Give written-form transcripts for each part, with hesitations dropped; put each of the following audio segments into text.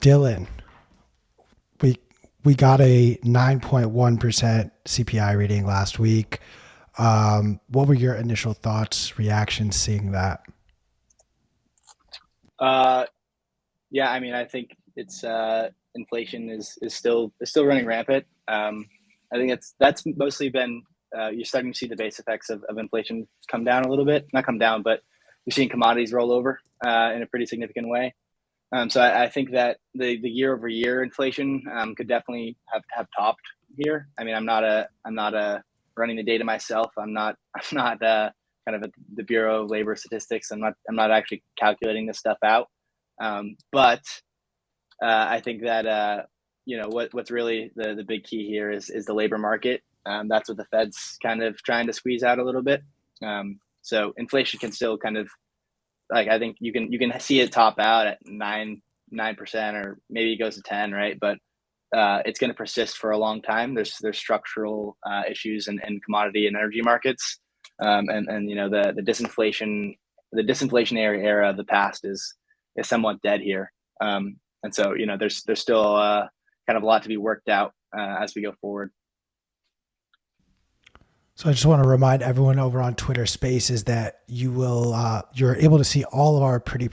Dylan, we we got a 9.1% CPI reading last week. What were your initial thoughts, reactions seeing that? Uh, yeah, I mean, I think it's inflation is still running rampant. I think that's mostly been you're starting to see the base effects of inflation come down a little bit, not come down, but you're seeing commodities roll over in a pretty significant way. So I think that the year over year inflation could definitely have topped here. I mean, I'm not running the data myself. I'm not kind of at the Bureau of Labor Statistics. I'm not actually calculating this stuff out. But I think that what's really the big key here is the labor market. That's what the Fed's kind of trying to squeeze out a little bit. So inflation can still kind of like I think you can see it top out at 9% or maybe it goes to 10, right? But it's going to persist for a long time. There's structural issues in commodity and energy markets, and the disinflationary era of the past is somewhat dead here. And so there's still kind of a lot to be worked out as we go forward. So I just want to remind everyone over on Twitter Spaces that you're able to see all of our pretty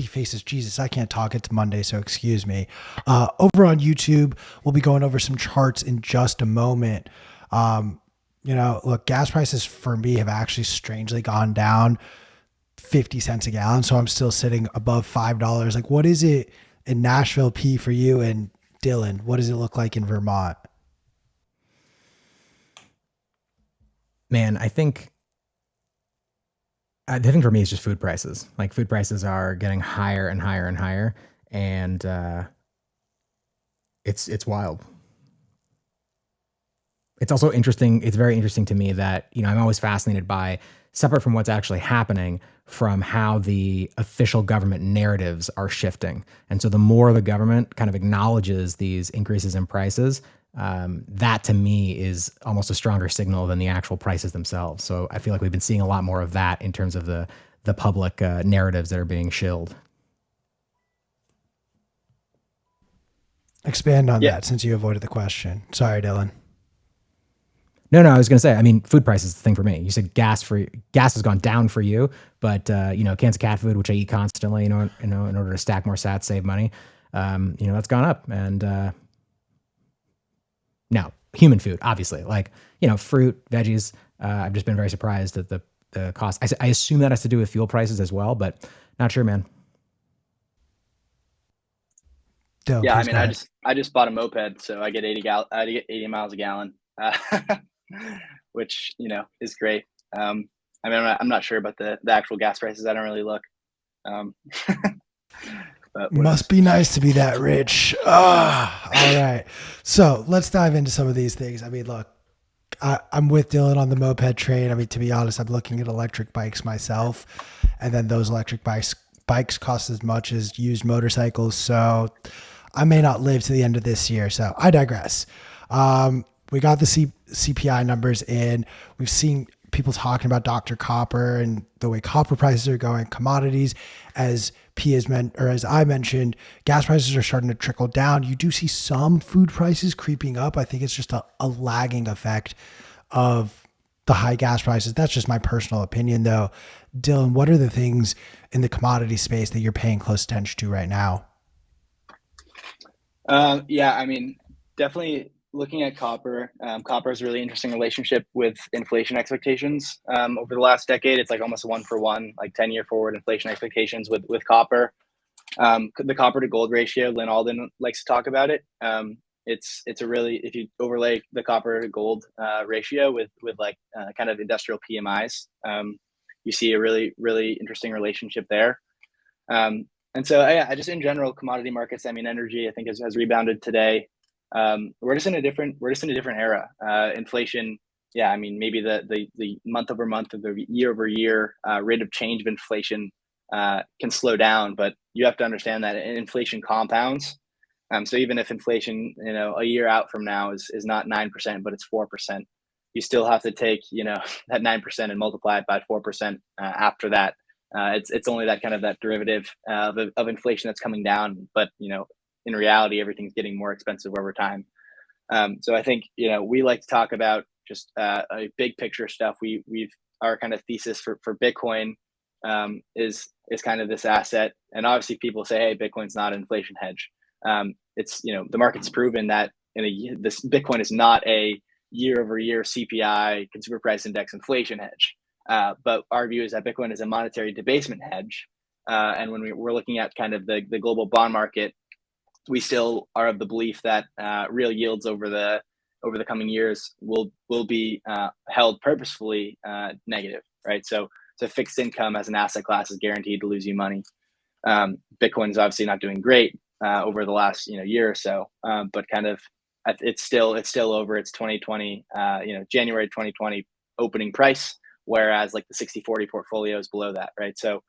faces. Jesus, I can't talk. It's Monday, so excuse me. Over on YouTube, we'll be going over some charts in just a moment. Um, look, gas prices for me have actually strangely gone down 50 cents a gallon, so I'm still sitting above $5. Like, what is it in Nashville P for you, and Dylan? What does it look like in Vermont? Man, I think for me it's just food prices. Like food prices are getting higher and higher and higher, and it's wild. It's also interesting. It's very interesting to me that I'm always fascinated by, separate from what's actually happening, from how the official government narratives are shifting. And so the more the government kind of acknowledges these increases in prices, that to me is almost a stronger signal than the actual prices themselves. So I feel like we've been seeing a lot more of that in terms of the public narratives that are being shilled. Expand on Yeah, that since you avoided the question. Sorry, Dylan. No, I was going to say, I mean, food prices is the thing for me. You said gas has gone down for you, but cans of cat food, which I eat constantly, in order to stack more sats, save money, that's gone up. And now human food, obviously, like fruit, veggies. I've just been very surprised at the cost. I assume that has to do with fuel prices as well, but not sure, man. Dylan, yeah. I please mean, go I ahead. just I just bought a moped, so I get 80 miles a gallon, which is great. I mean, I'm not sure about the actual gas prices. I don't really look, um, but what Must else? be nice to be that rich. Ah, all right. So let's dive into some of these things. I mean, look, I'm with Dylan on the moped train. I mean, to be honest, I'm looking at electric bikes myself, and then those electric bikes cost as much as used motorcycles. So I may not live to the end of this year. So I digress. We got the CPI numbers in. We've seen people talking about Dr. Copper and the way copper prices are going, commodities, as P has meant, or as I mentioned, gas prices are starting to trickle down. You do see some food prices creeping up. I think it's just a lagging effect of the high gas prices. That's just my personal opinion, though. Dylan, what are the things in the commodity space that you're paying close attention to right now? Yeah, I mean, definitely looking at copper. Copper has a really interesting relationship with inflation expectations. Over the last decade, it's like almost one for one, like 10-year forward inflation expectations with copper. The copper to gold ratio, Lynn Alden likes to talk about it. It's a really, if you overlay the copper to gold ratio with like kind of industrial PMIs, you see a really really interesting relationship there. And so I just in general commodity markets. I mean, energy I think has rebounded today. We're just in a different era. Inflation. Yeah, I mean maybe the month over month or the year over year rate of change of inflation can slow down, but you have to understand that inflation compounds. So even if inflation, a year out from now is not 9%, but it's 4%, you still have to take, that 9% and multiply it by 4% after that. It's only that kind of that derivative of inflation that's coming down, but in reality, everything's getting more expensive over time. So I think, we like to talk about just a big picture stuff. Our kind of thesis for Bitcoin is kind of this asset. And obviously people say, hey, Bitcoin's not an inflation hedge. It's, the market's proven that this Bitcoin is not a year over year CPI, consumer price index inflation hedge. But our view is that Bitcoin is a monetary debasement hedge. And when we're looking at kind of the global bond market, we still are of the belief that real yields over the coming years will be held purposefully negative, right? So fixed income as an asset class is guaranteed to lose you money. Bitcoin is obviously not doing great over the last year or so, but kind of it's still over its 2020 January 2020 opening price, whereas like the 60/40 portfolio is below that, right? So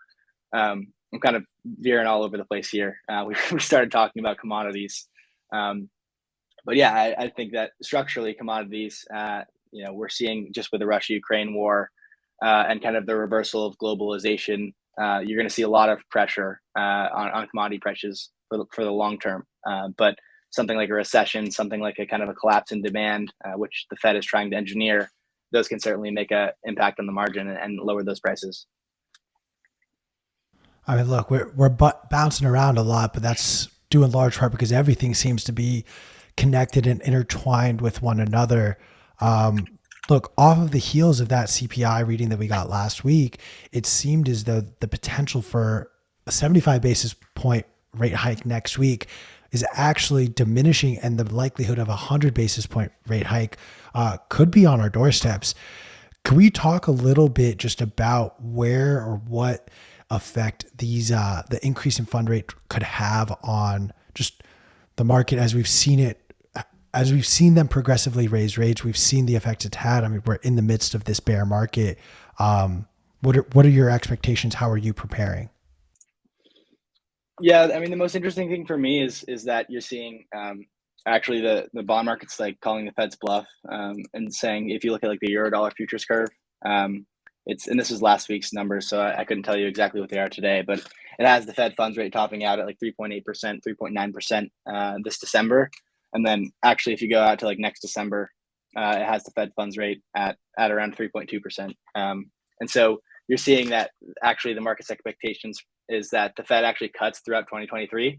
I'm kind of veering all over the place here. We started talking about commodities, but yeah, I think that structurally commodities, we're seeing just with the Russia-Ukraine war and kind of the reversal of globalization, you're going to see a lot of pressure on commodity prices for the long term. But something like a recession, something like a kind of a collapse in demand, which the Fed is trying to engineer, those can certainly make an impact on the margin and lower those prices. I mean, look, we're bouncing around a lot, but that's due in large part because everything seems to be connected and intertwined with one another. Look, off of the heels of that CPI reading that we got last week, it seemed as though the potential for a 75 basis point rate hike next week is actually diminishing, and the likelihood of a 100 basis point rate hike could be on our doorsteps. Can we talk a little bit just about where or what effect these the increase in fund rate could have on just the market as we've seen them progressively raise rates? We've seen the effects it's had. I mean, we're in the midst of this bear market. What are your expectations? How are you preparing? Yeah, I mean, the most interesting thing for me is that you're seeing actually the bond market's like calling the Fed's bluff and saying, if you look at like the eurodollar futures curve, and this is last week's numbers, so I couldn't tell you exactly what they are today, but it has the Fed funds rate topping out at like 3.8%, 3.9% this December. And then actually, if you go out to like next December, it has the Fed funds rate at around 3.2%. And so you're seeing that actually the market's expectations is that the Fed actually cuts throughout 2023,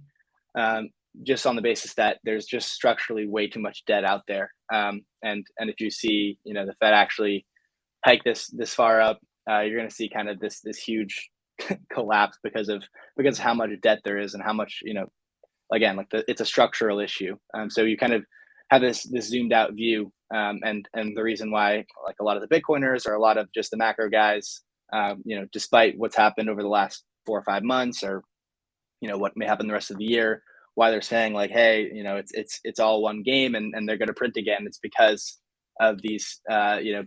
just on the basis that there's just structurally way too much debt out there. And if you see, the Fed actually hike this far up, you're going to see kind of this huge collapse because of how much debt there is and how much, again, like it's a structural issue. So you kind of have this zoomed out view, and the reason why like a lot of the Bitcoiners or a lot of just the macro guys, despite what's happened over the last 4 or 5 months, or what may happen the rest of the year, why they're saying like, hey, it's all one game and they're going to print again. It's because of these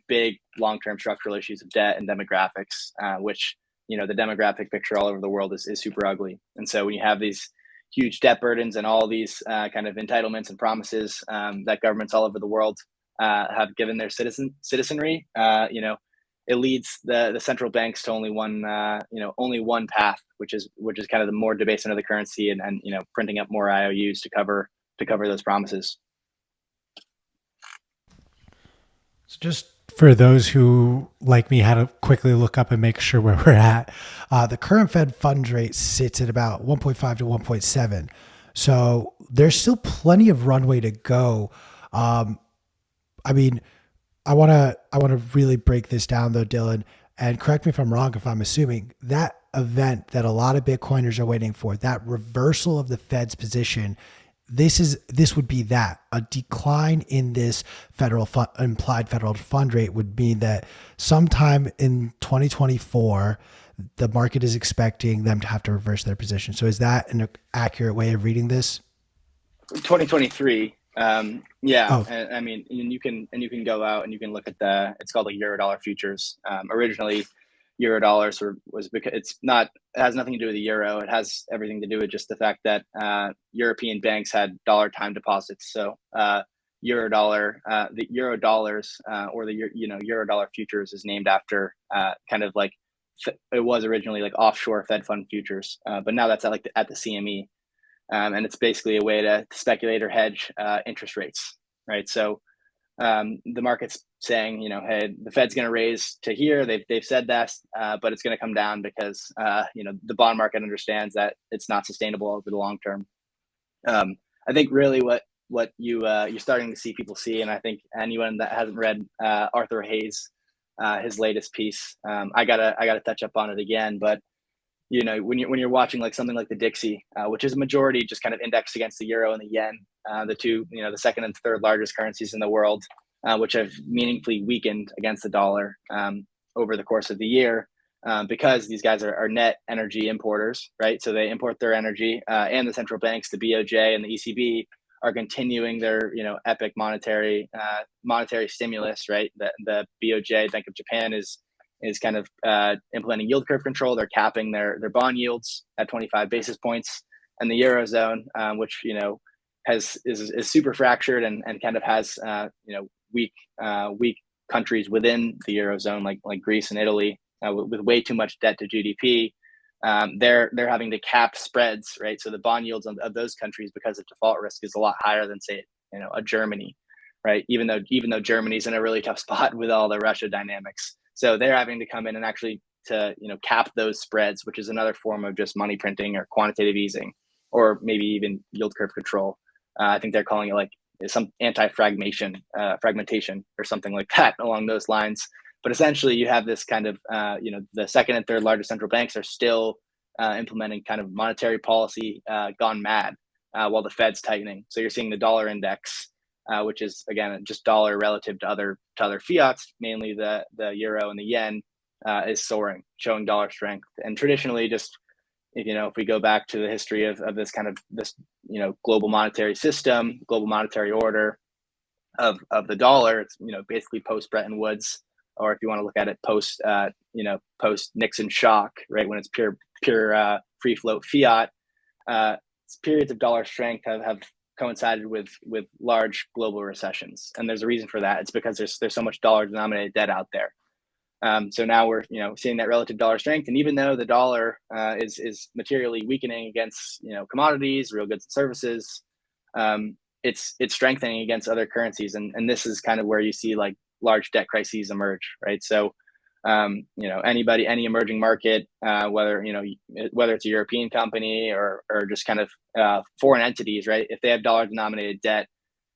big long-term structural issues of debt and demographics, which the demographic picture all over the world is super ugly. And so when you have these huge debt burdens and all these kind of entitlements and promises that governments all over the world have given their citizenry, it leads the central banks to only one path, which is kind of the more debasement of the currency and printing up more IOUs to cover those promises. So just for those who, like me, had to quickly look up and make sure where we're at, the current Fed funds rate sits at about 1.5 to 1.7. So there's still plenty of runway to go. I mean, I want to really break this down though, Dylan, and correct me if I'm wrong if I'm assuming that event that a lot of Bitcoiners are waiting for, that reversal of the Fed's position, this would be that a decline in this implied federal fund rate would mean that sometime in 2024, the market is expecting them to have to reverse their position. So is that an accurate way of reading this? 2023. Yeah. Oh. I mean, you can go out and you can look at it's called like eurodollar futures. Originally eurodollars was because it has nothing to do with the euro. It has everything to do with just the fact that European banks had dollar time deposits. So the eurodollars or the eurodollar futures is named after kind of like, it was originally like offshore Fed fund futures, but now that's at the CME. and it's basically a way to speculate or hedge interest rates, right? So the market's saying, hey, the Fed's going to raise to here. They've said that, but it's going to come down because the bond market understands that it's not sustainable over the long term. I think really what you're starting to see people see, and I think anyone that hasn't read Arthur Hayes, his latest piece, I gotta touch up on it again, but when you're watching like something like the Dixie, which is a majority just kind of indexed against the euro and the yen, the two, the second and third largest currencies in the world, which have meaningfully weakened against the dollar over the course of the year, because these guys are net energy importers, right? So they import their energy, and the central banks, the BOJ and the ECB, are continuing their epic monetary stimulus, right? The BOJ, Bank of Japan, is kind of implementing yield curve control. They're capping their bond yields at 25 basis points, and the eurozone, which is super fractured and kind of has weak countries within the eurozone, like Greece and Italy, with way too much debt to GDP. They're having to cap spreads, right? So the bond yields of those countries, because of default risk, is a lot higher than, say, a Germany, right? Even though Germany's in a really tough spot with all the Russia dynamics. So they're having to come in and actually to cap those spreads, which is another form of just money printing or quantitative easing, or maybe even yield curve control. I think they're calling it like some fragmentation or something like that along those lines. But essentially, you have this kind of the second and third largest central banks are still implementing kind of monetary policy gone mad, while the Fed's tightening. So you're seeing the dollar index, which is again just dollar relative to other fiats, mainly the euro and the yen, is soaring, showing dollar strength. And traditionally, just if we go back to the history of this kind of this global monetary system, global monetary order of the dollar, it's basically post Bretton Woods, or if you want to look at it post Nixon shock, right, when it's pure free float fiat. Periods of dollar strength have coincided with large global recessions, and there's a reason for that. It's because there's so much dollar denominated debt out there. So now we're seeing that relative dollar strength, and even though the dollar is materially weakening against commodities, real goods and services, it's strengthening against other currencies, and this is kind of where you see like large debt crises emerge, right? So any emerging market, whether it's a European company or just kind of foreign entities, right? If they have dollar denominated debt,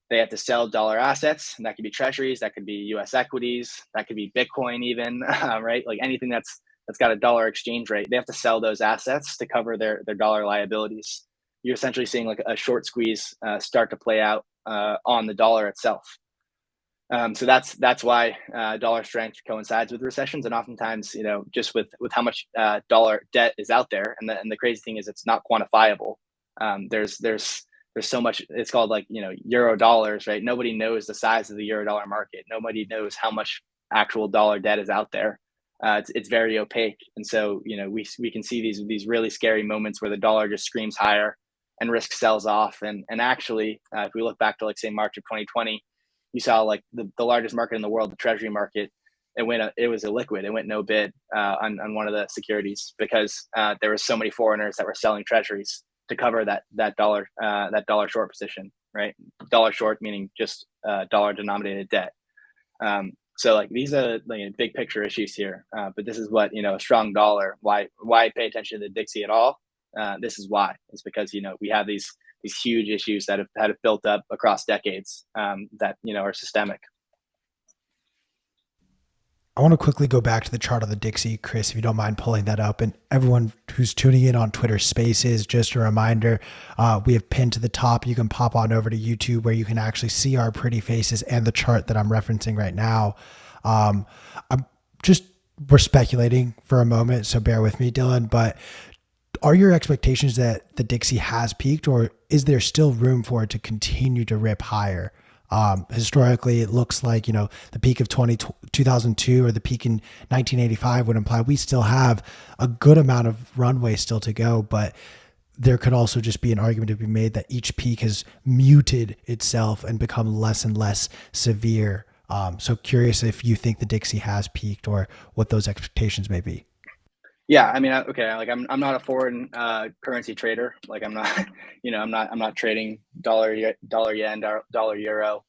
they have to sell dollar assets, and that could be treasuries, that could be U.S. equities, that could be Bitcoin even, right? Like anything that's got a dollar exchange rate, they have to sell those assets to cover their dollar liabilities. You're essentially seeing like a short squeeze start to play out on the dollar itself. So that's why dollar strength coincides with recessions, and oftentimes, just with how much dollar debt is out there, and the crazy thing is it's not quantifiable. There's so much. It's called like eurodollars, right? Nobody knows the size of the eurodollar market. Nobody knows how much actual dollar debt is out there. It's very opaque, and so we can see these really scary moments where the dollar just screams higher and risk sells off. And actually, if we look back to like say March of 2020. You saw like the largest market in the world, the treasury market, it was illiquid. It went no bid on one of the securities because there were so many foreigners that were selling treasuries to cover that dollar short position, right? Dollar short meaning just dollar denominated debt. So like these are like big picture issues here, but this is what a strong dollar. Why pay attention to the Dixie at all? This is why. It's because we have these huge issues that have built up across decades that are systemic. I want to quickly go back to the chart on the Dixie, Chris, if you don't mind pulling that up. And everyone who's tuning in on Twitter Spaces, just a reminder, we have pinned to the top. You can pop on over to YouTube where you can actually see our pretty faces and the chart that I'm referencing right now. We're speculating for a moment, so bear with me, Dylan, but are your expectations that the Dixie has peaked, or is there still room for it to continue to rip higher? Historically, it looks like, the peak of 2002 or the peak in 1985 would imply we still have a good amount of runway still to go, but there could also just be an argument to be made that each peak has muted itself and become less and less severe. So curious if you think the Dixie has peaked or what those expectations may be. Yeah, I mean, okay, like I'm not a foreign currency trader. Like I'm not, I'm not trading dollar yen, dollar euro.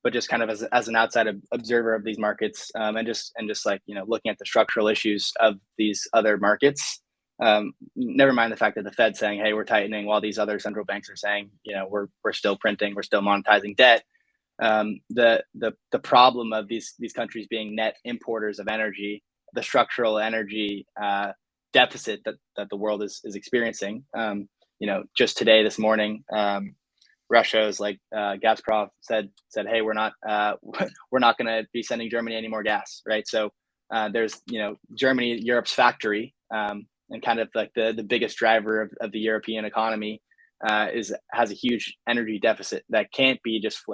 But just kind of as an outside observer of these markets, and just like looking at the structural issues of these other markets. Never mind the fact that the Fed's saying, "Hey, we're tightening," while these other central banks are saying, we're still printing, we're still monetizing debt. The problem of these countries being net importers of energy, the structural energy deficit that the world is experiencing. Just today, this morning, Russia's like Gazprom said, hey, we're not we're not going to be sending Germany any more gas, right? So there's Germany, Europe's factory, and kind of like the biggest driver of the European economy has a huge energy deficit that can't be just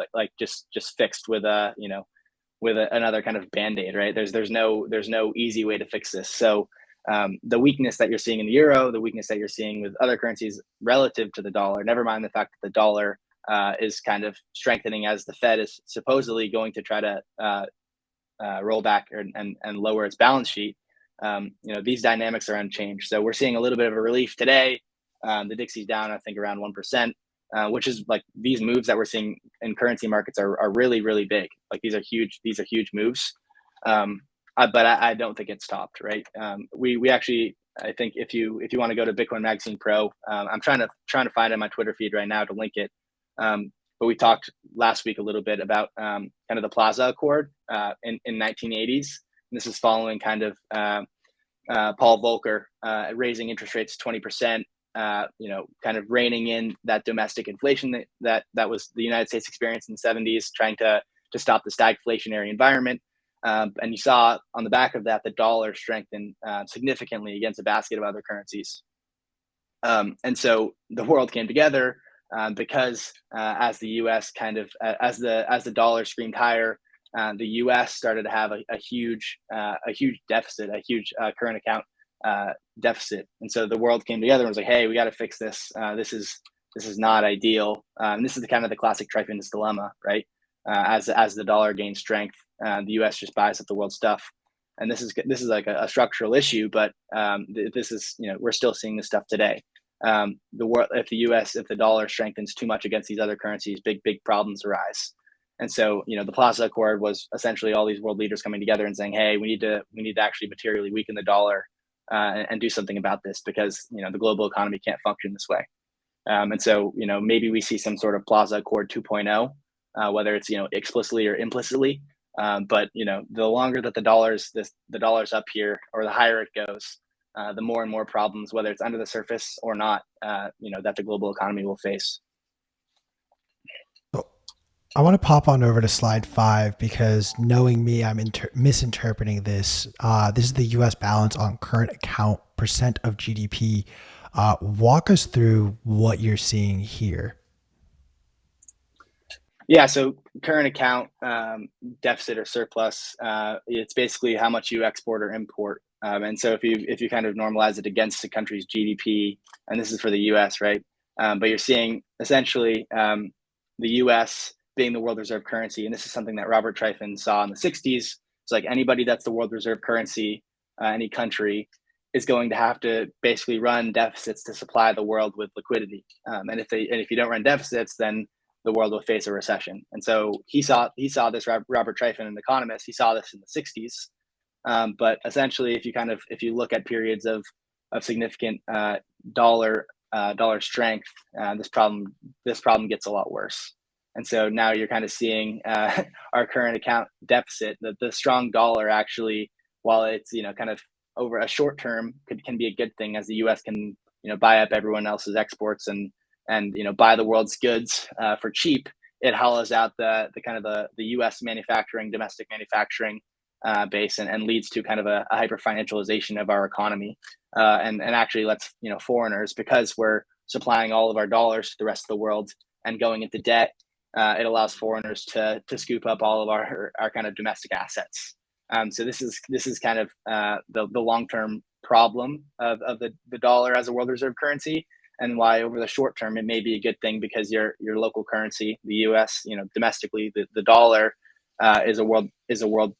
fixed with another kind of band-aid, right? There's no easy way to fix this. So the weakness that you're seeing in the euro, the weakness that you're seeing with other currencies relative to the dollar, never mind the fact that the dollar is kind of strengthening as the Fed is supposedly going to try to roll back and lower its balance sheet. These dynamics are unchanged. So we're seeing a little bit of a relief today. The Dixie's down, I think, around 1%, which is like these moves that we're seeing in currency markets are really, really big. Like these are huge moves. But I don't think it stopped, right? We actually, I think if you want to go to Bitcoin Magazine Pro, I'm trying to find it in my Twitter feed right now to link it. But we talked last week a little bit about kind of the Plaza Accord in 1980s. And this is following kind of Paul Volcker raising interest rates 20%, kind of reining in that domestic inflation that was the United States experienced in the 70s, trying to stop the stagflationary environment. And you saw on the back of that, the dollar strengthened significantly against a basket of other currencies. And so the world came together because as the U.S. kind of as the dollar screamed higher, the U.S. started to have a huge deficit, a huge current account deficit. And so the world came together and was like, hey, we got to fix this. This is not ideal. And this is the kind of the classic Trifinus dilemma, right? As the dollar gains strength, the U.S. just buys up the world's stuff. And this is like a structural issue, but this is, we're still seeing this stuff today. The world, if the dollar strengthens too much against these other currencies, big problems arise. And so, the Plaza Accord was essentially all these world leaders coming together and saying, hey, we need to actually materially weaken the dollar and do something about this because, the global economy can't function this way. And so, maybe we see some sort of Plaza Accord 2.0, whether it's, explicitly or implicitly. But, the longer that the dollar's up here or the higher it goes, the more and more problems, whether it's under the surface or not, that the global economy will face. I want to pop on over to slide 5 because knowing me, I'm misinterpreting this. This is the U.S. balance on current account percent of GDP. Walk us through what you're seeing here. Yeah, so current account deficit or surplus, it's basically how much you export or import. And so if you kind of normalize it against the country's GDP, and this is for the U.S., right? But you're seeing essentially the U.S. being the world reserve currency, and this is something that Robert Trifen saw in the 60s. It's like anybody that's the world reserve currency, any country, is going to have to basically run deficits to supply the world with liquidity. And if you don't run deficits, then the world will face a recession. And so he saw this. Robert Trifen, an economist, he saw this in the 60s. But essentially, if you look at periods of significant dollar strength, this problem gets a lot worse. And so now you're kind of seeing our current account deficit. The strong dollar actually, while it's kind of over a short term, can be a good thing as the U.S. can buy up everyone else's exports and buy the world's goods for cheap. It hollows out the kind of the U.S. domestic manufacturing base and leads to kind of a hyper financialization of our economy and actually lets foreigners, because we're supplying all of our dollars to the rest of the world and going into debt. It allows foreigners to scoop up all of our kind of domestic assets. So this is kind of the long-term problem of the dollar as a world reserve currency, and why over the short term it may be a good thing because your local currency, the U.S., domestically, the dollar is a world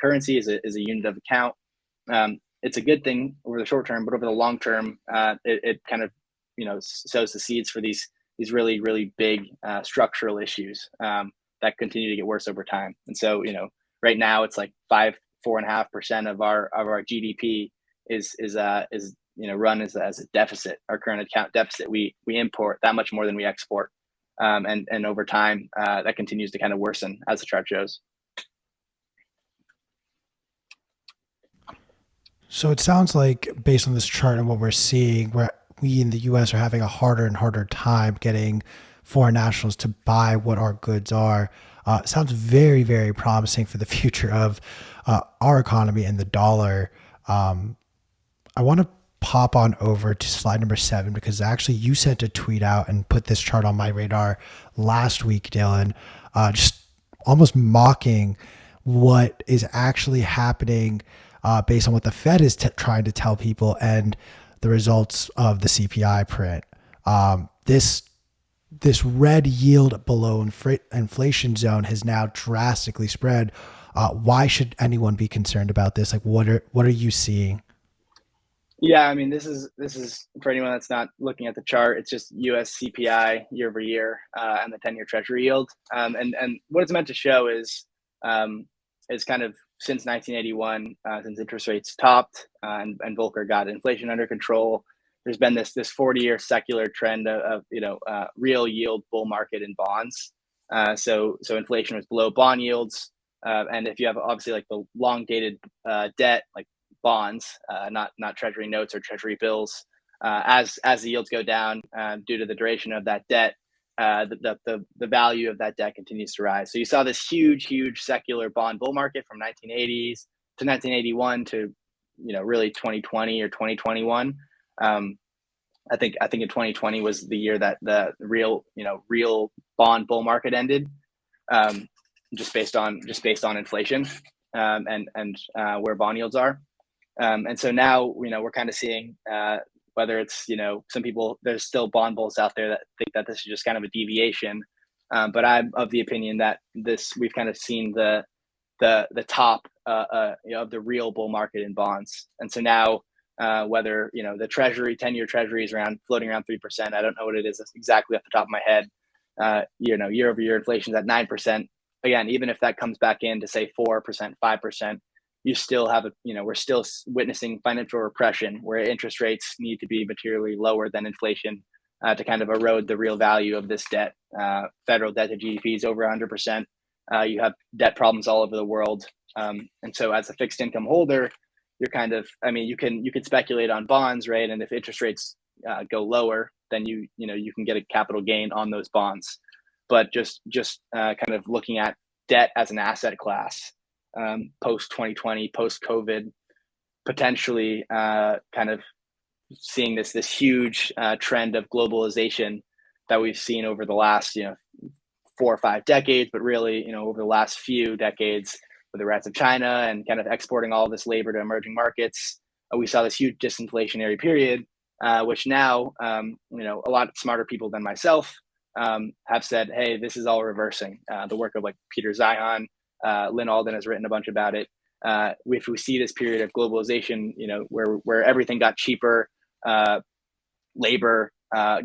currency, is a unit of account. it's a good thing over the short term, but over the long term, it kind of sows the seeds for these really really big structural issues that continue to get worse over time. And so right now it's like 4.5% of our GDP is run as a deficit. Our current account deficit, we import that much more than we export, and over time that continues to kind of worsen, as the chart shows. So it sounds like, based on this chart and what we're seeing, we in the U.S. are having a harder and harder time getting foreign nationals to buy what our goods are. Sounds very, very promising for the future of our economy and the dollar. I want to pop on over to slide number 7, because actually you sent a tweet out and put this chart on my radar last week, Dylan, just almost mocking what is actually happening based on what the Fed is trying to tell people and the results of the CPI print. This red yield below inflation zone has now drastically spread. Why should anyone be concerned about this? Like, what are you seeing? Yeah, I mean, this is for anyone that's not looking at the chart. It's just U.S. CPI year over year and the 10-year Treasury yield. And what it's meant to show is kind of since 1981, since interest rates topped and Volcker got inflation under control, there's been this 40-year secular trend of real yield bull market in bonds. So inflation was below bond yields, and if you have obviously like the long dated debt, like bonds, not treasury notes or treasury bills, as the yields go down due to the duration of that debt, the value of that debt continues to rise. So you saw this huge secular bond bull market from 1980s to 1981 to really 2020 or 2021. I think in 2020 was the year that the real bond bull market ended, just based on inflation and where bond yields are. And so now we're kind of seeing whether it's some people, there's still bond bulls out there that think that this is just kind of a deviation, but I'm of the opinion that we've kind of seen the top of the real bull market in bonds. And so now whether the Treasury 10-year Treasury is floating around 3%, I don't know what it is exactly off the top of my head. Year over year inflation is at 9%. Again, even if that comes back in to say 4%, 5%, you still have we're still witnessing financial repression where interest rates need to be materially lower than inflation to kind of erode the real value of this debt. Federal debt to GDP is over 100%. You have debt problems all over the world. And so as a fixed income holder, you're kind of, you can speculate on bonds, right? And if interest rates go lower, then you can get a capital gain on those bonds. But just kind of looking at debt as an asset class, post 2020, post COVID, potentially kind of seeing this huge trend of globalization that we've seen over the last 4 or 5 decades, but really over the last few decades with the rise of China and kind of exporting all of this labor to emerging markets. We saw this huge disinflationary period, which now a lot smarter people than myself have said, hey, this is all reversing. The work of like Peter Zion, Lynn Alden has written a bunch about it. If we see this period of globalization, where everything got cheaper, labor,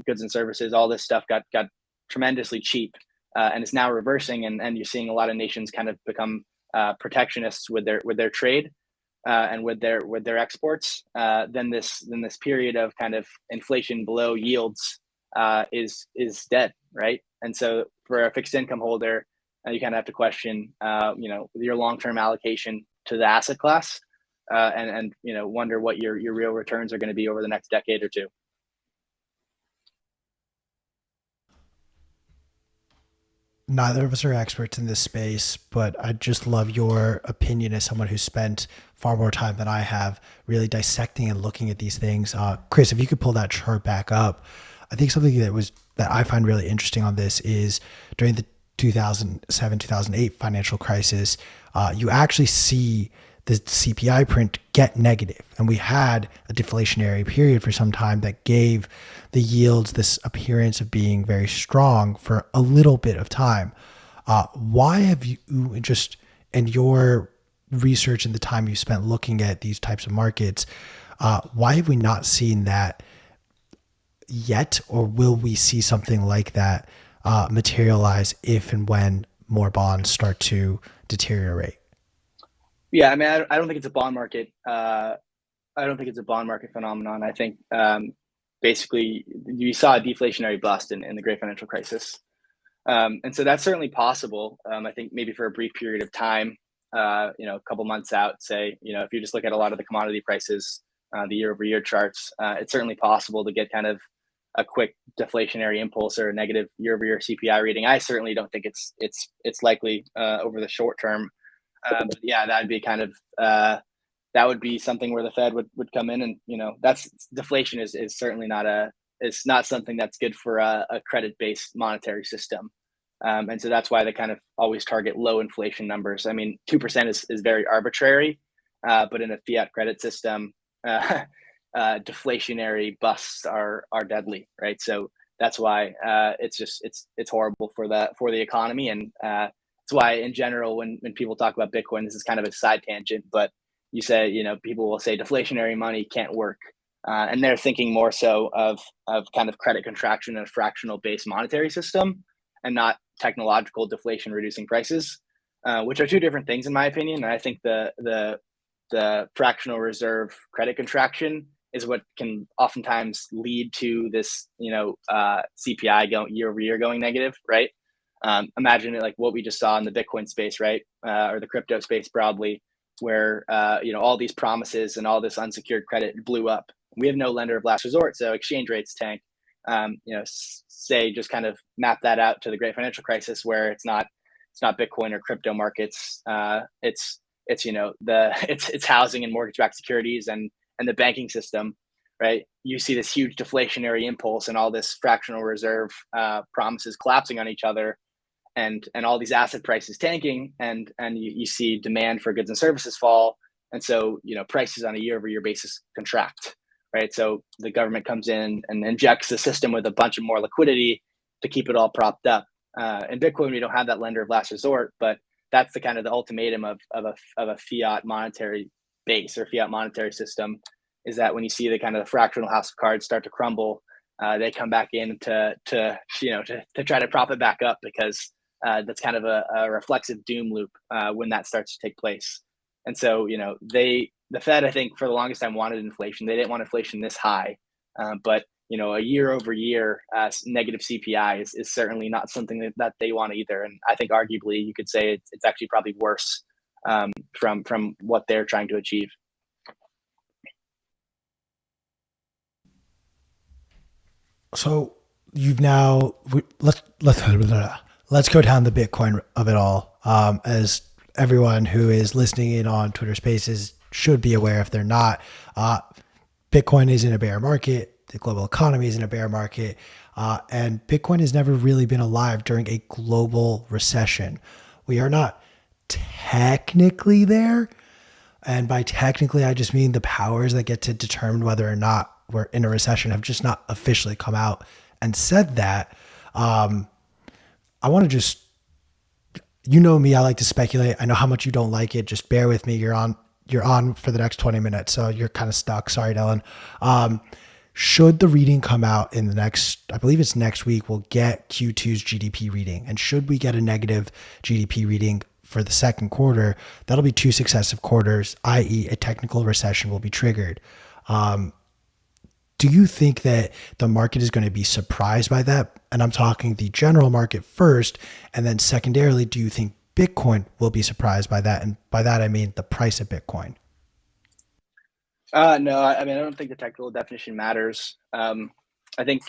goods and services, all this stuff got tremendously cheap, and it's now reversing, and you're seeing a lot of nations kind of become protectionists with their trade and with their exports. Then this period of kind of inflation below yields is dead, right? And so for a fixed income holder, you kind of have to question, your long-term allocation to the asset class, and wonder what your real returns are going to be over the next decade or two. Neither of us are experts in this space, but I just love your opinion as someone who's spent far more time than I have really dissecting and looking at these things. Chris, if you could pull that chart back up, I think something that I find really interesting on this is during the 2007-2008 financial crisis, you actually see the CPI print get negative. And we had a deflationary period for some time that gave the yields this appearance of being very strong for a little bit of time. Why have you just in your research and the time you spent looking at these types of markets, why have we not seen that yet, or will we see something like that materialize if and when more bonds start to deteriorate? Yeah, I mean, I don't think it's a bond market. I don't think it's a bond market phenomenon. I think basically you saw a deflationary bust in the great financial crisis. And so that's certainly possible. I think maybe for a brief period of time, a couple months out, say, if you just look at a lot of the commodity prices, the year over year charts, it's certainly possible to get kind of a quick deflationary impulse or a negative year over year CPI reading. I certainly don't think it's likely over the short term. But yeah, that'd be kind of that would be something where the Fed would come in, and that's deflation is certainly it's not something that's good for a credit based monetary system. And so that's why they kind of always target low inflation numbers. I mean, 2% is very arbitrary, but in a fiat credit system, deflationary busts are deadly, right? So that's why it's horrible for the economy, and that's why in general when people talk about Bitcoin, this is kind of a side tangent, but you say people will say deflationary money can't work, and they're thinking more so of kind of credit contraction in a fractional based monetary system, and not technological deflation reducing prices, which are two different things in my opinion. And I think the fractional reserve credit contraction is what can oftentimes lead to this CPI going year over year going negative, right? Imagine it like what we just saw in the Bitcoin space, right? Or the crypto space broadly, where all these promises and all this unsecured credit blew up. We have no lender of last resort, so exchange rates tank. Say just kind of map that out to the great financial crisis, where it's not Bitcoin or crypto markets. It's housing and mortgage-backed securities and the banking system, right? You see this huge deflationary impulse and all this fractional reserve promises collapsing on each other, and all these asset prices tanking, and you see demand for goods and services fall, and so prices on a year over year basis contract, right? So the government comes in and injects the system with a bunch of more liquidity to keep it all propped up. In Bitcoin, we don't have that lender of last resort, but that's the kind of the ultimatum of a fiat monetary base or fiat monetary system, is that when you see the kind of the fractional house of cards start to crumble, they come back in to try to prop it back up, because that's kind of a reflexive doom loop when that starts to take place. And so the Fed, I think, for the longest time wanted inflation. They didn't want inflation this high, but a year over year negative CPI is certainly not something that they want either. And I think arguably you could say it's actually probably worse from what they're trying to achieve. So you've now let's go down the Bitcoin of it all. As everyone who is listening in on Twitter Spaces should be aware, if they're not, Bitcoin is in a bear market. The global economy is in a bear market, and Bitcoin has never really been alive during a global recession. We are not technically there, and by technically, I just mean the powers that get to determine whether or not we're in a recession have just not officially come out and said that. I want to just, me, I like to speculate. I know how much you don't like it. Just bear with me. You're on for the next 20 minutes. So you're kind of stuck. Sorry, Dylan. Should the reading come out in I believe it's next week, we'll get Q2's GDP reading. And should we get a negative GDP reading for the second quarter, that'll be 2 successive quarters, i.e. a technical recession will be triggered. Do you think that the market is going to be surprised by that? And I'm talking the general market first, and then secondarily, do you think Bitcoin will be surprised by that? And by that, I mean the price of Bitcoin. No, I mean, I don't think the technical definition matters. I think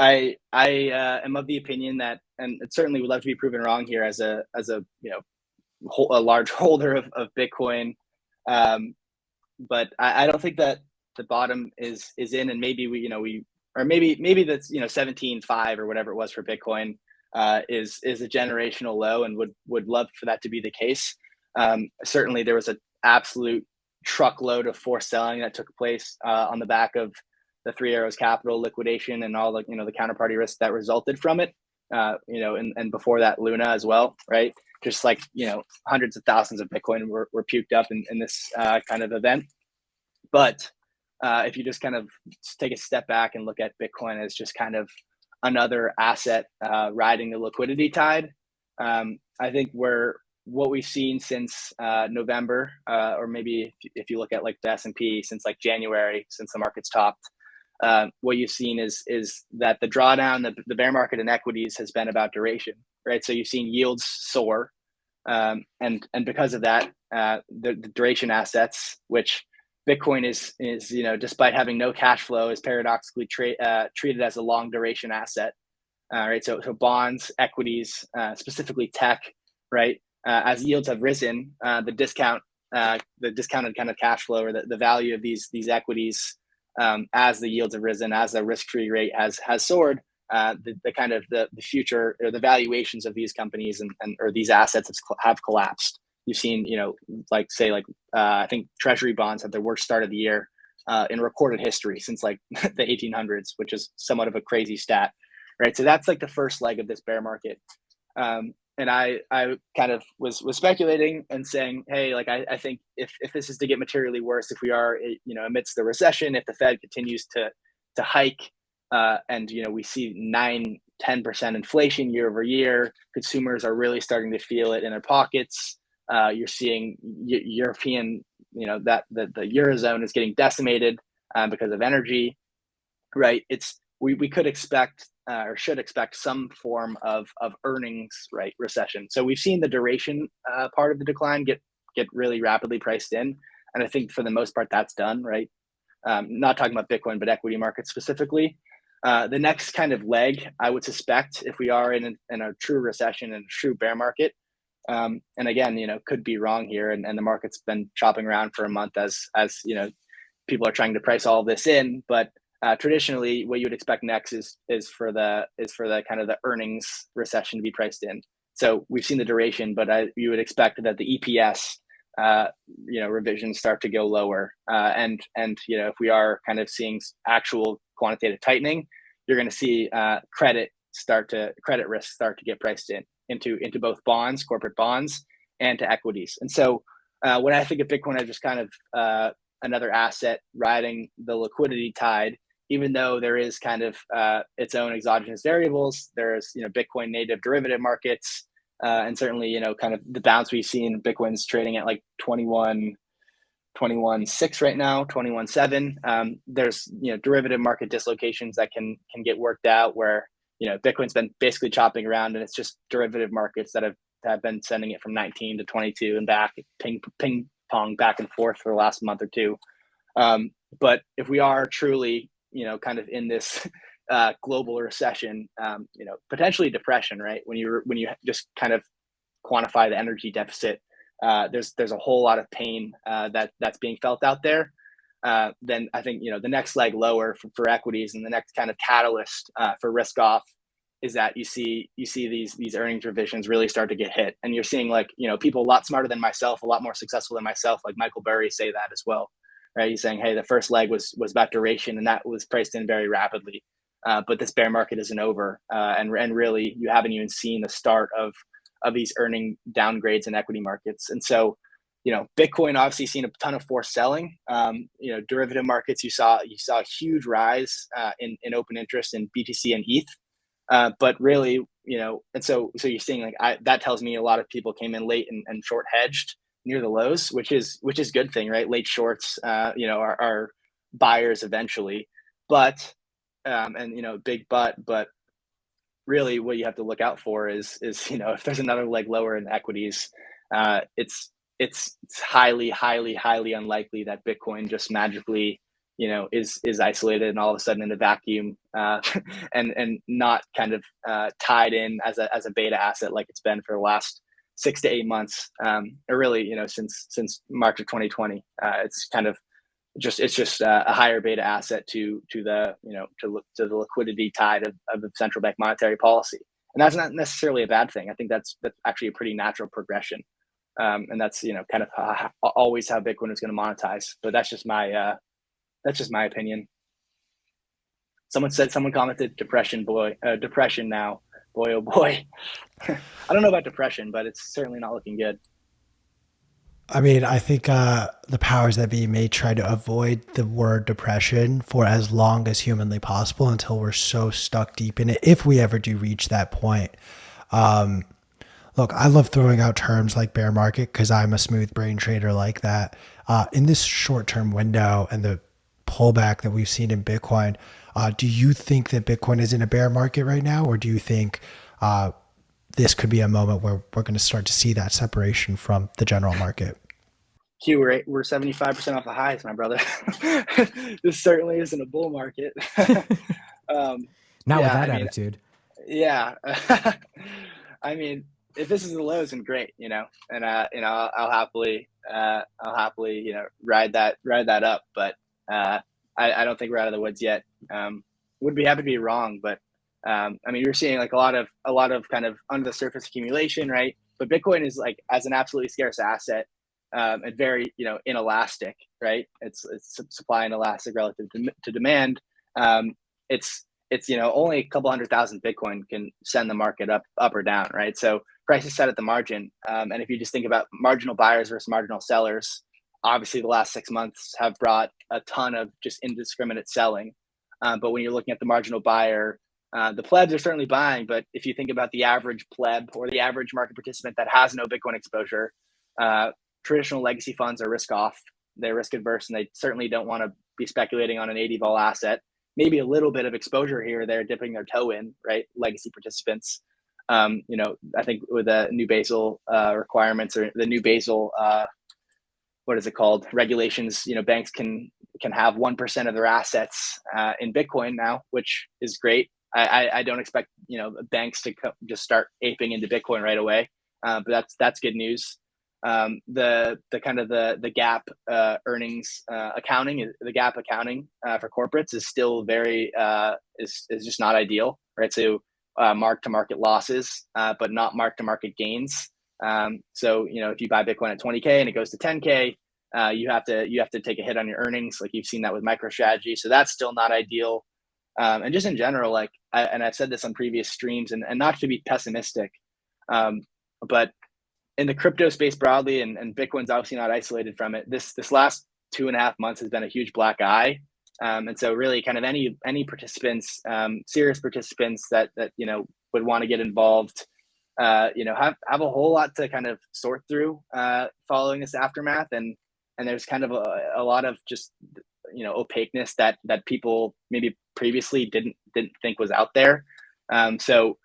I am of the opinion that, and it certainly would love to be proven wrong here as a a large holder of Bitcoin, but I don't think that the bottom is in, and maybe maybe that's 17.5 or whatever it was for Bitcoin is a generational low, and would love for that to be the case. Certainly, there was an absolute truckload of forced selling that took place on the back of the Three Arrows Capital liquidation and all the the counterparty risk that resulted from it. And before that, Luna as well, right? just like, hundreds of thousands of Bitcoin were puked up in this kind of event. But if you just kind of take a step back and look at Bitcoin as just kind of another asset riding the liquidity tide, I think what we've seen since November, or maybe if you look at like the S&P since like January, since the market's topped, what you've seen is that the drawdown, the bear market in equities has been about duration, right? So you've seen yields soar, and because of that, the duration assets, which Bitcoin is despite having no cash flow, is paradoxically treated as a long duration asset, right? So bonds, equities, specifically tech, right? As yields have risen, the discounted kind of cash flow, or the value of these equities, as the yields have risen, as the risk-free rate has soared, the kind of the future, or the valuations of these companies or these assets have collapsed. You've seen, I think Treasury bonds had their worst start of the year in recorded history since like the 1800s, which is somewhat of a crazy stat, right? So that's like the first leg of this bear market. And I kind of was speculating and saying, hey, like I think if this is to get materially worse, if we are amidst the recession, if the Fed continues to hike, and we see 9-10% inflation year over year, consumers are really starting to feel it in their pockets. You're seeing European, that the eurozone is getting decimated because of energy, right? We could expect or should expect some form of earnings, right, recession. So we've seen the duration part of the decline get really rapidly priced in, and I think for the most part that's done, right? Not talking about Bitcoin, but equity markets specifically. The next kind of leg, I would suspect, if we are in a true recession and a true bear market, and again, could be wrong here, and the market's been chopping around for a month as people are trying to price all this in, but traditionally, what you would expect next is for the kind of the earnings recession to be priced in. So we've seen the duration, but you would expect that the EPS revisions start to go lower, and if we are kind of seeing actual quantitative tightening, you're going to see credit risk start to get priced into both bonds, corporate bonds, and to equities. And so when I think of Bitcoin as just kind of another asset riding the liquidity tide, even though there is kind of its own exogenous variables, there's Bitcoin native derivative markets, and certainly kind of the bounce we've seen. Bitcoin's trading at like 21.6 right now, 21.7. There's derivative market dislocations that can get worked out, where Bitcoin's been basically chopping around, and it's just derivative markets that have been sending it from 19 to 22 and back, ping pong back and forth for the last month or two. But if we are truly kind of in this global recession, potentially depression, right? When you just kind of quantify the energy deficit, there's a whole lot of pain that's being felt out there. Then I think the next leg lower for equities, and the next kind of catalyst for risk off, is that you see these earnings revisions really start to get hit, and you're seeing like people a lot smarter than myself, a lot more successful than myself, like Michael Burry, say that as well. Right, he's saying, hey, the first leg was about duration, and that was priced in very rapidly. But this bear market isn't over, and really, you haven't even seen the start of these earning downgrades in equity markets. And so, Bitcoin obviously seen a ton of forced selling. Derivative markets, you saw a huge rise in open interest in BTC and ETH. But really, and so you're seeing like that tells me a lot of people came in late and short hedged near the lows, which is good thing, right? Late shorts, are buyers eventually, but big but really what you have to look out for is if there's another leg lower in equities, it's highly unlikely that Bitcoin just magically is isolated and all of a sudden in a vacuum, and not kind of tied in as a beta asset like it's been for the last 6 to 8 months, or really, since March of 2020. It's kind of just a higher beta asset to the liquidity tide of the central bank monetary policy, and that's not necessarily a bad thing. I think that's actually a pretty natural progression, and that's kind of always how Bitcoin is going to monetize. But that's just my opinion. Someone commented depression now, boy, oh boy. I don't know about depression, but it's certainly not looking good. I mean, I think the powers that be may try to avoid the word depression for as long as humanly possible until we're so stuck deep in it, if we ever do reach that point. Um, Look, I love throwing out terms like bear market because I'm a smooth brain trader like that. In this short term window and the pullback that we've seen in Bitcoin, do you think that Bitcoin is in a bear market right now, or do you think this could be a moment where we're going to start to see that separation from the general market? Q, we're 75% off the highs, my brother. This certainly isn't a bull market. Not with Yeah, that I mean, attitude. yeah. I mean, if this is the lows, then great, and I'll happily, ride that up. But I don't think we're out of the woods yet. Would be happy to be wrong, but I mean, you're seeing like a lot of kind of under the surface accumulation, right? But Bitcoin is like as an absolutely scarce asset, and very inelastic, right? It's supply inelastic relative to demand. Um, it's only a couple 100,000 Bitcoin can send the market up or down, right? So price is set at the margin, and if you just think about marginal buyers versus marginal sellers, obviously the last 6 months have brought a ton of just indiscriminate selling. But when you're looking at the marginal buyer, the plebs are certainly buying, but if you think about the average pleb or the average market participant that has no Bitcoin exposure, uh, traditional legacy funds are risk off. They're risk adverse, and they certainly don't want to be speculating on an 80 vol asset. Maybe a little bit of exposure here or there, dipping their toe in, right? Legacy participants. I think with the new Basel requirements or the new Basel, what is it called? Regulations. Banks can have 1% of their assets in Bitcoin now, which is great. I don't expect banks to just start aping into Bitcoin right away, but that's good news. The kind of the gap earnings accounting, the gap accounting for corporates is still very is just not ideal, right? So mark to market losses, but not mark to market gains. So if you buy Bitcoin at 20K and it goes to 10K, you have to take a hit on your earnings, like you've seen that with MicroStrategy. So that's still not ideal. And just in general, like I've said this on previous streams, and not to be pessimistic, but in the crypto space broadly, and Bitcoin's obviously not isolated from it. This last 2.5 months has been a huge black eye, and so really, kind of any participants, serious participants that would want to get involved, have a whole lot to kind of sort through following this aftermath, and there's kind of a lot of just opaqueness that people maybe previously didn't think was out there. So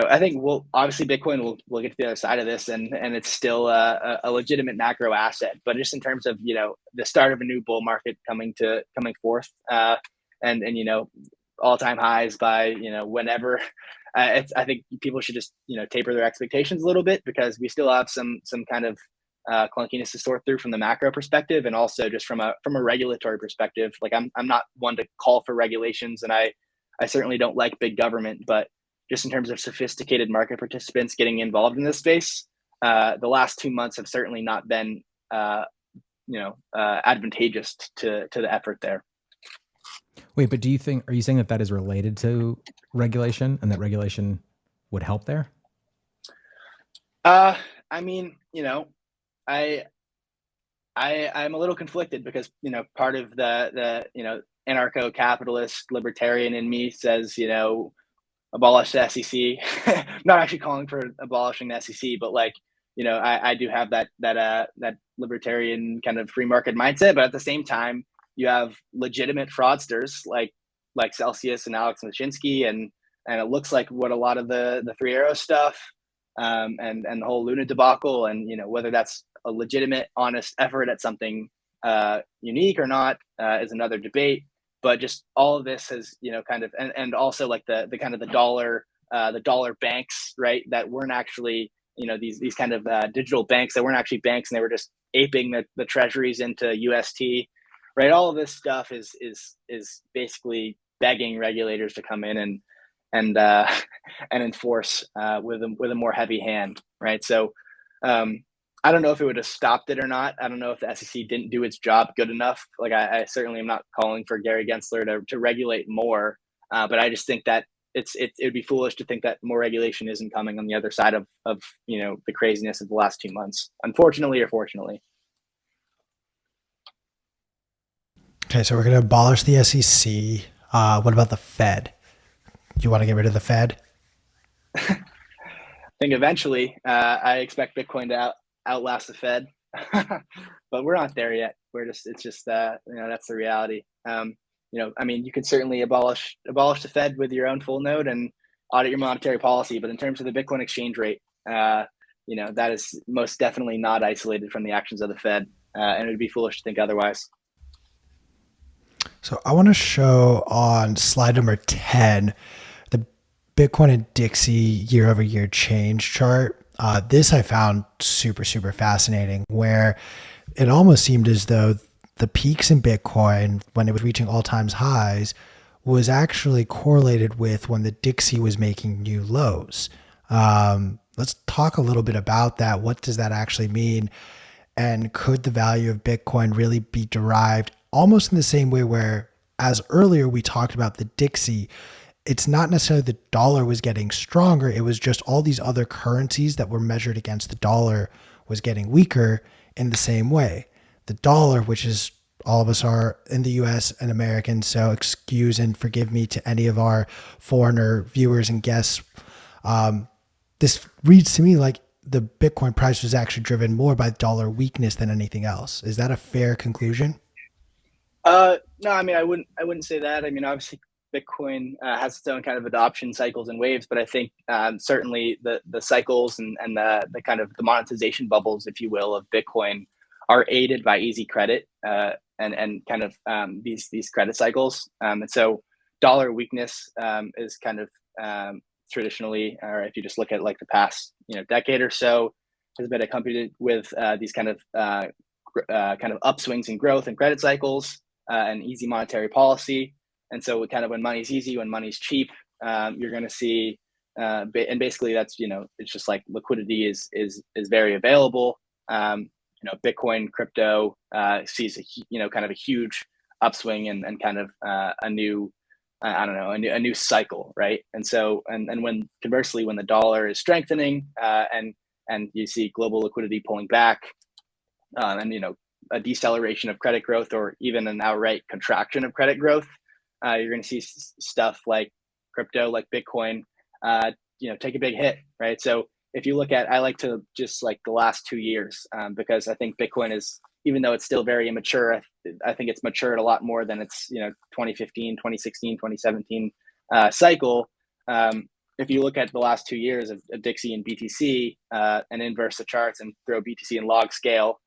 I think obviously Bitcoin will get to the other side of this, and it's still a legitimate macro asset. But just in terms of the start of a new bull market coming forth, and all time highs by whenever, I think people should just taper their expectations a little bit, because we still have some kind of clunkiness to sort through from the macro perspective, and also just from a regulatory perspective. Like I'm not one to call for regulations, and I certainly don't like big government, but just in terms of sophisticated market participants getting involved in this space, the last 2 months have certainly not been, advantageous to the effort there. Wait, but are you saying that is related to regulation, and that regulation would help there? I mean, I'm a little conflicted, because part of the anarcho-capitalist libertarian in me says abolish the SEC. I'm not actually calling for abolishing the SEC, but like, I do have that libertarian kind of free market mindset. But at the same time, you have legitimate fraudsters like Celsius and Alex Mashinsky, and it looks like what a lot of the Three Arrows stuff, and the whole Luna debacle, and whether that's a legitimate, honest effort at something unique or not is another debate. But just all of this has kind of, and also like the kind of the dollar banks, right, that weren't actually these kind of digital banks that weren't actually banks, and they were just aping the treasuries into UST, right? All of this stuff is basically begging regulators to come in and and enforce with a more heavy hand, right? So I don't know if it would have stopped it or not. I don't know if the SEC didn't do its job good enough. Like I certainly am not calling for Gary Gensler to regulate more, but I just think that it would be foolish to think that more regulation isn't coming on the other side of the craziness of the last 2 months, unfortunately or fortunately. Okay, so we're going to abolish the SEC. What about the Fed? You want to get rid of the Fed? I think eventually, I expect Bitcoin to outlast the Fed, but we're not there yet. It's just that's the reality. You could certainly abolish the Fed with your own full node and audit your monetary policy, but in terms of the Bitcoin exchange rate, that is most definitely not isolated from the actions of the Fed, and it would be foolish to think otherwise. So I want to show on slide number 10 the Bitcoin and Dixie year over year change chart. This I found super, super fascinating, where it almost seemed as though the peaks in Bitcoin when it was reaching all time highs was actually correlated with when the Dixie was making new lows. Let's talk a little bit about that. What does that actually mean? And could the value of Bitcoin really be derived almost in the same way where, as earlier we talked about the Dixie, it's not necessarily the dollar was getting stronger. It was just all these other currencies that were measured against the dollar was getting weaker in the same way. The dollar, which is all of us are in the US and Americans, so excuse and forgive me to any of our foreigner viewers and guests. This reads to me like the Bitcoin price was actually driven more by dollar weakness than anything else. Is that a fair conclusion? No, I mean, I wouldn't say that. I mean, obviously, Bitcoin has its own kind of adoption cycles and waves, but I think certainly the cycles and the kind of the monetization bubbles, if you will, of Bitcoin are aided by easy credit and kind of these credit cycles. And so dollar weakness is kind of traditionally, or if you just look at like the past decade or so, has been accompanied with these kind of upswings in growth and credit cycles and easy monetary policy. And so kind of when money's easy, when money's cheap, you're going to see, and basically that's, it's just like liquidity is very available. Bitcoin crypto sees kind of a huge upswing and kind of a new, a new cycle, right? And so, and when conversely, when the dollar is strengthening and you see global liquidity pulling back, and a deceleration of credit growth or even an outright contraction of credit growth, you're going to see stuff like crypto, like Bitcoin, take a big hit, right? So if you look at, I like to just like the last 2 years, because I think Bitcoin is, even though it's still very immature, I think it's matured a lot more than its 2015, 2016, 2017 cycle. If you look at the last 2 years of Dixie and BTC and inverse the charts and throw BTC in log scale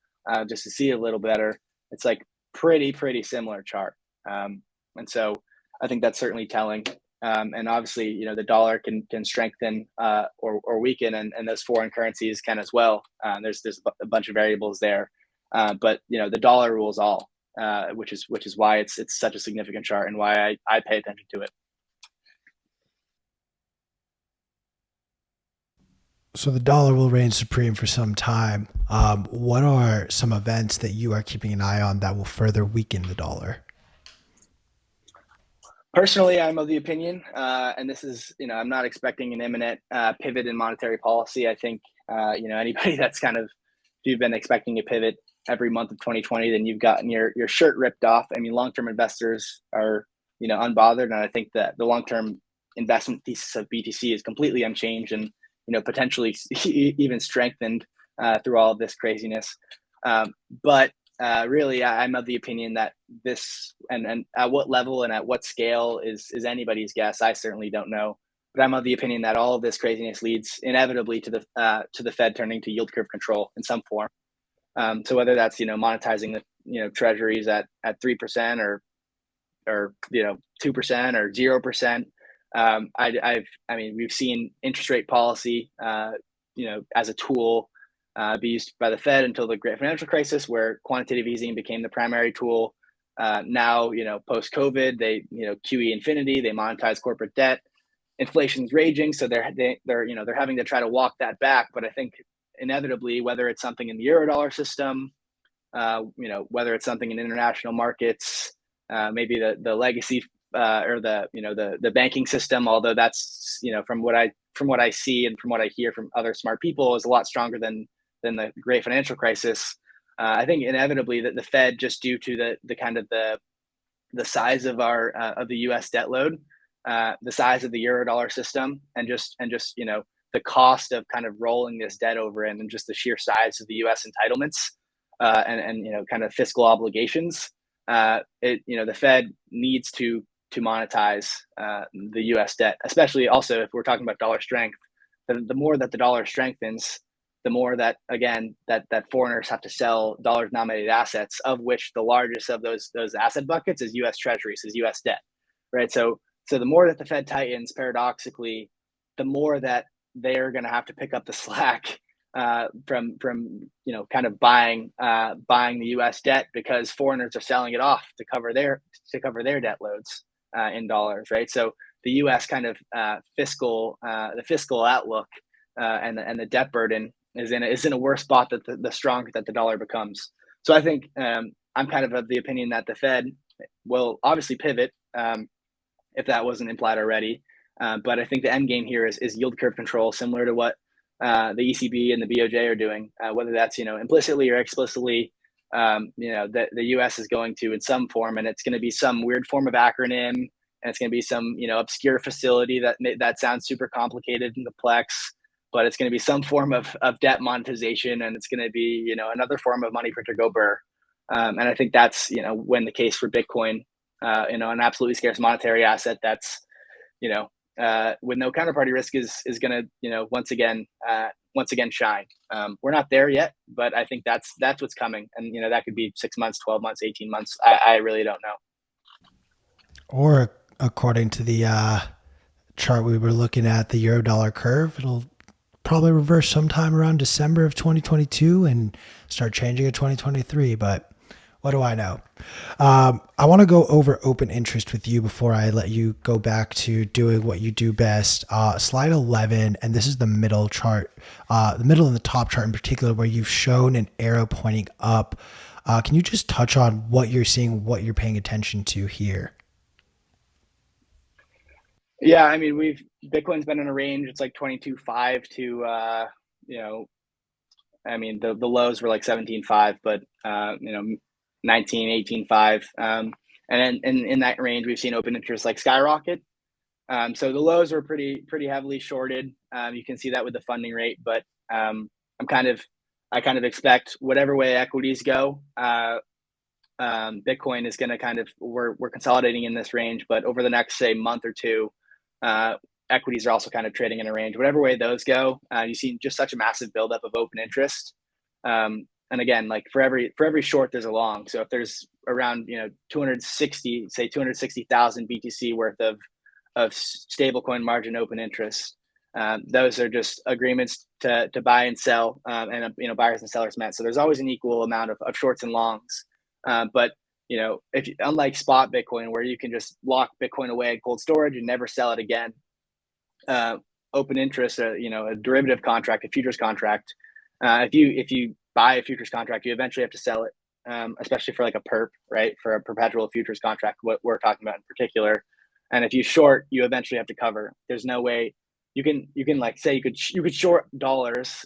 just to see a little better, it's like pretty similar chart. And so I think that's certainly telling. And obviously, the dollar can strengthen or weaken, and those foreign currencies can as well. There's a bunch of variables there, but the dollar rules all, which is why it's such a significant chart and why I pay attention to it. So the dollar will reign supreme for some time. What are some events that you are keeping an eye on that will further weaken the dollar? Personally, I'm of the opinion, and this is, I'm not expecting an imminent pivot in monetary policy. I think, anybody that's kind of, if you've been expecting a pivot every month of 2020, then you've gotten your shirt ripped off. I mean, long-term investors are, unbothered. And I think that the long-term investment thesis of BTC is completely unchanged and, potentially even strengthened through all of this craziness. But really, I'm of the opinion that this and at what level and at what scale is anybody's guess. I certainly don't know, but I'm of the opinion that all of this craziness leads inevitably to the Fed turning to yield curve control in some form. So whether that's monetizing the treasuries at 3% or 2% or 0%. We've seen interest rate policy as a tool be used by the Fed until the great financial crisis, where quantitative easing became the primary tool. Now, post COVID, they QE infinity, they monetize corporate debt. Inflation's raging, so they're having to try to walk that back. But I think inevitably, whether it's something in the eurodollar system, whether it's something in international markets, maybe the legacy or the banking system, although that's, from what I see and from what I hear from other smart people, is a lot stronger than the great financial crisis. I think inevitably that the Fed, just due to the kind of the size of of the U.S. debt load, the size of the eurodollar system, and just the cost of kind of rolling this debt over in, and just the sheer size of the U.S. entitlements, and kind of fiscal obligations. The Fed needs to monetize the U.S. debt, especially also if we're talking about dollar strength. The more that the dollar strengthens, the more that, again, that foreigners have to sell dollar denominated assets, of which the largest of those asset buckets is U.S. Treasuries, is U.S. debt, right? So the more that the Fed tightens, paradoxically, the more that they're going to have to pick up the slack from kind of buying the U.S. debt, because foreigners are selling it off to cover their debt loads in dollars, right? So the U.S. kind of fiscal outlook and the debt burden is in a worse spot that the stronger that the dollar becomes. So I think I'm kind of the opinion that the Fed will obviously pivot, if that wasn't implied already. But I think the end game here is yield curve control, similar to what the ECB and the BOJ are doing, whether that's implicitly or explicitly. The U.S. is going to, in some form, and it's going to be some weird form of acronym, and it's going to be some obscure facility that sounds super complicated and complex, but it's going to be some form of debt monetization, and it's going to be another form of money printer go burr. And I think that's when the case for Bitcoin, an absolutely scarce monetary asset that's with no counterparty risk, is going to once again shine. We're not there yet, but I think that's what's coming, and that could be 6 months, 12 months, 18 months. I really don't know. Or according to the chart we were looking at, the eurodollar curve, it'll probably reverse sometime around December of 2022 and start changing in 2023. But what do I know? I want to go over open interest with you before I let you go back to doing what you do best. Slide 11, and this is the middle chart, the middle and the top chart in particular, where you've shown an arrow pointing up. Can you just touch on what you're seeing, what you're paying attention to here? Yeah, I mean, Bitcoin's been in a range. It's like 22.5 to I mean, the lows were like 17.5, but 19, 18.5. And then in that range, we've seen open interest like skyrocket. So the lows were pretty heavily shorted. You can see that with the funding rate, but I kind of expect whatever way equities go, Bitcoin is going to kind of, we're consolidating in this range, but over the next, say, month or two, equities are also kind of trading in a range. Whatever way those go, you see just such a massive buildup of open interest. And again, like for every short, there's a long. So if there's around 260,000 BTC worth of stablecoin margin open interest, those are just agreements to buy and sell, and buyers and sellers met. So there's always an equal amount of shorts and longs. But if unlike spot Bitcoin, where you can just lock Bitcoin away in cold storage and never sell it again, open interest, a derivative contract, a futures contract, if you buy a futures contract, you eventually have to sell it, especially for like a perp, right? For a perpetual futures contract, what we're talking about in particular. And if you short, you eventually have to cover. There's no way you can like say you could short dollars,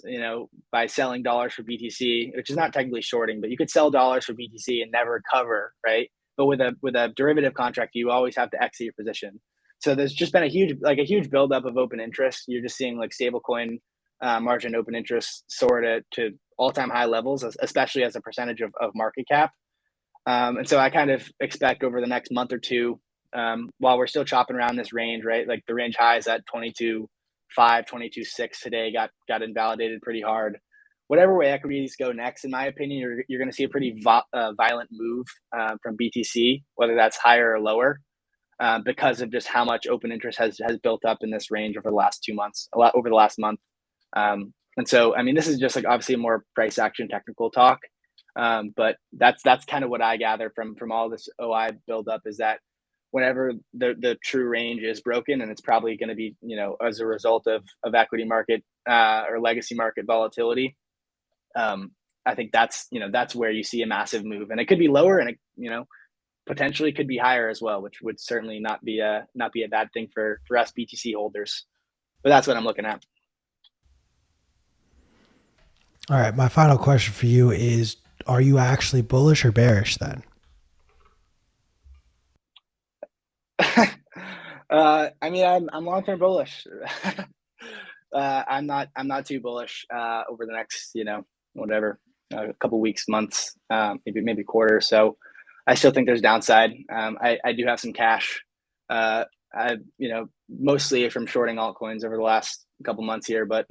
by selling dollars for BTC, which is not technically shorting, but you could sell dollars for BTC and never cover, right? But with a derivative contract, you always have to exit your position. So there's just been a huge buildup of open interest. You're just seeing like stablecoin margin open interest soar to all-time high levels, especially as a percentage of market cap. And so I kind of expect over the next month or two, while we're still chopping around this range, right? Like the range high is at 22.5, 22.6 today, got invalidated pretty hard. Whatever way equities go next, in my opinion, you're going to see a pretty violent move from BTC, whether that's higher or lower, because of just how much open interest has built up in this range over the last 2 months, a lot over the last month. And so, I mean, this is just like obviously more price action technical talk, but that's kind of what I gather from all this OI buildup, is that whenever the true range is broken, and it's probably going to be as a result of equity market or legacy market volatility, I think that's where you see a massive move, and it could be lower, and potentially could be higher as well, which would certainly not be a bad thing for us BTC holders. But that's what I'm looking at. All right, my final question for you is: are you actually bullish or bearish then? I mean, I'm long term bullish. I'm not too bullish over the next, whatever, a couple weeks, months, maybe quarter. So I still think there's downside. I do have some cash. I mostly from shorting altcoins over the last couple months here, but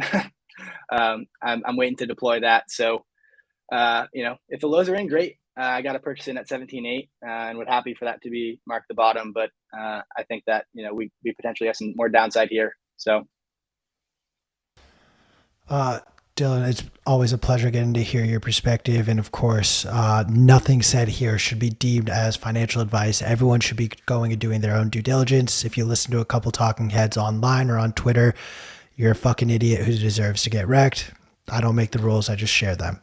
I'm waiting to deploy that. So if the lows are in, great. I got to purchase in at 17.8 and would happy for that to be marked the bottom. But I think that, we potentially have some more downside here. So. Dylan, it's always a pleasure getting to hear your perspective. And of course, nothing said here should be deemed as financial advice. Everyone should be going and doing their own due diligence. If you listen to a couple talking heads online or on Twitter, you're a fucking idiot who deserves to get wrecked. I don't make the rules, I just share them.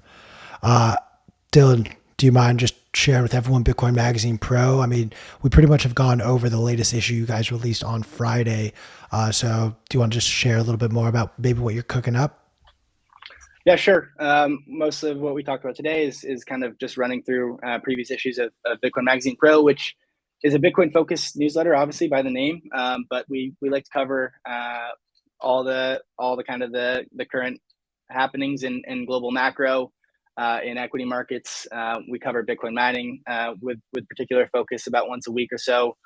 Dylan, do you mind just sharing with everyone Bitcoin Magazine Pro? I mean, we pretty much have gone over the latest issue you guys released on Friday. So do you want to just share a little bit more about maybe what you're cooking up? Yeah, sure. Most of what we talked about today is kind of just running through previous issues of Bitcoin Magazine Pro, which is a Bitcoin focused newsletter, obviously by the name. But we like to cover all the kind of the current happenings in global macro, in equity markets. We cover Bitcoin mining with particular focus about once a week or so.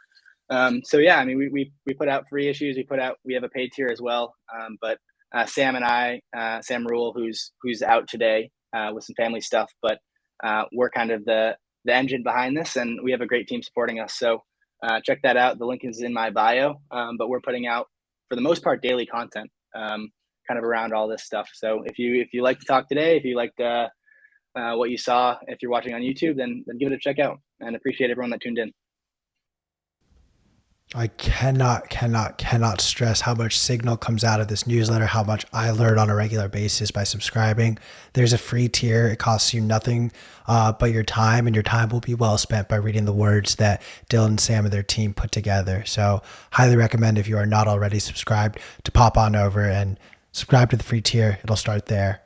So yeah, I mean, we put out free issues. We have a paid tier as well. But Sam and I, Sam Rule, who's out today with some family stuff, but we're kind of the engine behind this, and we have a great team supporting us. So check that out. The link is in my bio. But we're putting out, for the most part, daily content, kind of around all this stuff. So if you like to talk today, if you liked what you saw, if you're watching on YouTube, then give it a check out. And appreciate everyone that tuned in. I cannot stress how much signal comes out of this newsletter, how much I learn on a regular basis by subscribing. There's a free tier. It costs you nothing but your time, and your time will be well spent by reading the words that Dylan, Sam, and their team put together. So highly recommend, if you are not already subscribed, to pop on over and subscribe to the free tier. It'll start there.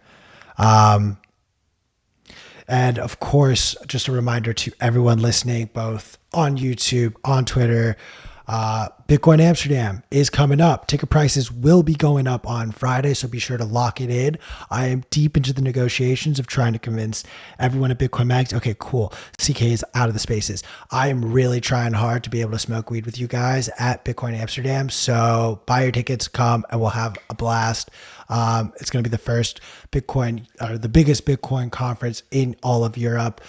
And of course, just a reminder to everyone listening, both on YouTube, on Twitter, Bitcoin Amsterdam is coming up. Ticket prices will be going up on Friday, so be sure to lock it in. I am deep into the negotiations of trying to convince everyone at Bitcoin Mags. Okay, cool. CK is out of the spaces. I am really trying hard to be able to smoke weed with you guys at Bitcoin Amsterdam. So buy your tickets, come, and we'll have a blast. It's going to be the first Bitcoin, or the biggest Bitcoin conference in all of Europe.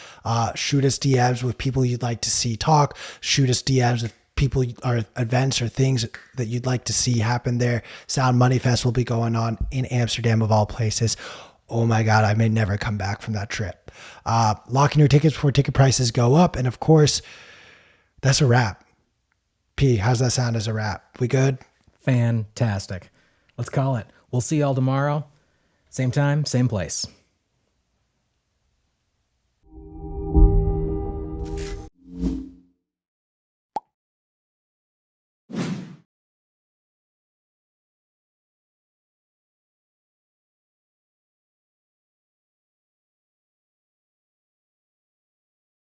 Shoot us DMs with people you'd like to see talk. Shoot us DMs with people or events or things that you'd like to see happen there. Sound Money Fest will be going on in Amsterdam, of all places. Oh my God, I may never come back from that trip. Lock in your tickets before ticket prices go up. And of course, that's a wrap. P, how's that sound as a wrap? We good? Fantastic. Let's call it. We'll see y'all tomorrow. Same time, same place.